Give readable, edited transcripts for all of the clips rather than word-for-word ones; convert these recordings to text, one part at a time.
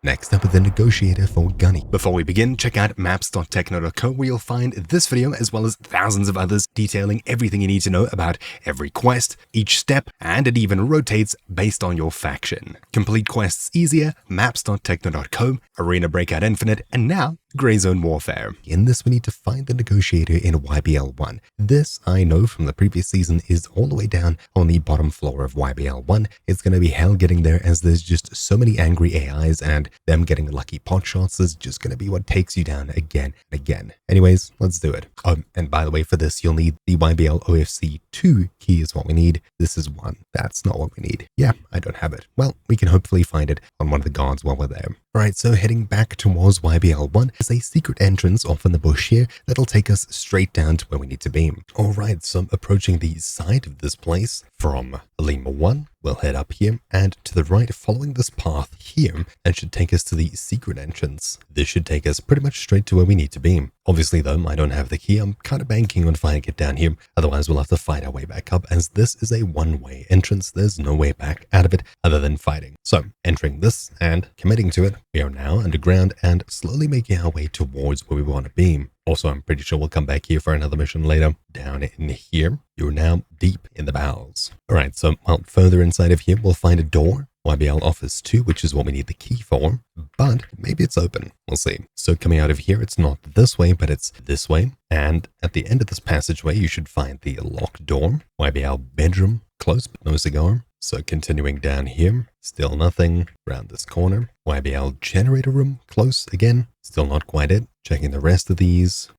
Next up, the Negotiator for Gunny. Before we begin, check out maps.techno.co where you'll find this video as well as thousands of others detailing everything you need to know about every quest, each step, and it even rotates based on your faction. Complete quests easier, maps.techno.co, Arena Breakout Infinite, and now Grey Zone Warfare. In this, we need to find the Negotiator in YBL 1. This, I know from the previous season, is all the way down on the bottom floor of YBL 1. It's going to be hell getting there as there's just so many angry AIs, and them getting lucky pot shots is just going to be what takes you down again and again. Anyways, let's do it. And by the way, for this, you'll need the YBL OFC 2 key is what we need. This is 1. That's not what we need. Yeah, I don't have it. Well, we can hopefully find it on one of the guards while we're there. Alright, so heading back towards YBL 1 is a secret entrance off in the bush here that'll take us straight down to where we need to be. Alright, so I'm approaching the side of this place from Lima 1. We'll head up here and to the right following this path here and should take us to the secret entrance. This should take us pretty much straight to where we need to be. Obviously though, I don't have the key. I'm kind of banking on finding it down here. Otherwise we'll have to fight our way back up as this is a one-way entrance. There's no way back out of it other than fighting. So entering this and committing to it, we are now underground and slowly making our way towards where we want to be. Also, I'm pretty sure we'll come back here for another mission later. Down in here, you're now deep in the bowels. Alright, so further inside of here, we'll find a door. YBL Office 2, which is what we need the key for, but maybe it's open. We'll see. So coming out of here, it's not this way, but it's this way. And at the end of this passageway, you should find the locked door. YBL bedroom, close but no cigar. So continuing down here, still nothing. Around this corner, YBL generator room, close again. Still not quite it. Checking the rest of these.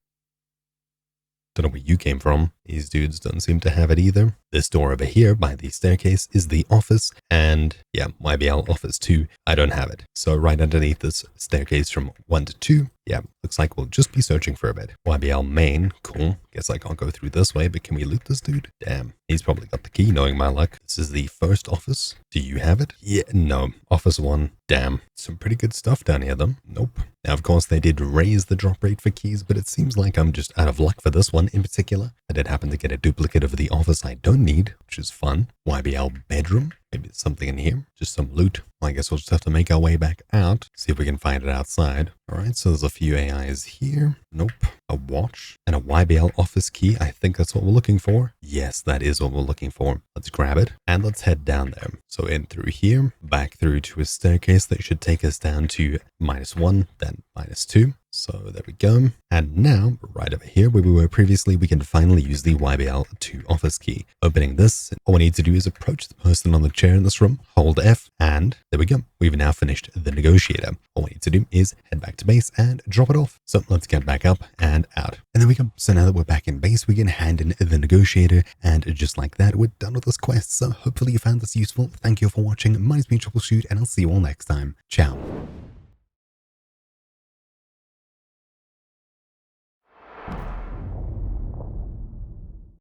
Don't know where you came from. These dudes don't seem to have it either. This door over here by the staircase is the office, and yeah, YBL Office 2, I don't have it. So right underneath this staircase from 1 to 2, yeah, looks like we'll just be searching for a bit. YBL main, cool. Guess I can't go through this way, but can we loot this dude? Damn, he's probably got the key knowing my luck. This is the first office. Do you have it? Yeah, no. Office 1, damn. Some pretty good stuff down here though. Nope. Now, of course, they did raise the drop rate for keys, but it seems like I'm just out of luck for this one in particular. I did happen to get a duplicate of the office I don't need, which is fun. YBL bedroom. Maybe there's something in here. Just some loot. Well, I guess we'll just have to make our way back out. See if we can find it outside. Alright, so there's a few AIs here. Nope. A watch and a YBL office key. I think that's what we're looking for. Yes, that is what we're looking for. Let's grab it and let's head down there. So in through here, back through to a staircase that should take us down to -1, then -2. So there we go. And now, right over here where we were previously, we can finally use the YBL 2 office key. Opening this, all we need to do is approach the person on the chair in this room, hold F, and there we go. We've now finished the Negotiator. All we need to do is head back to base and drop it off. So let's get back up and out. And there we go. So now that we're back in base, we can hand in the Negotiator, and just like that, we're done with this quest. So hopefully you found this useful. Thank you for watching. My name's been Troubleshoot, and I'll see you all next time. Ciao.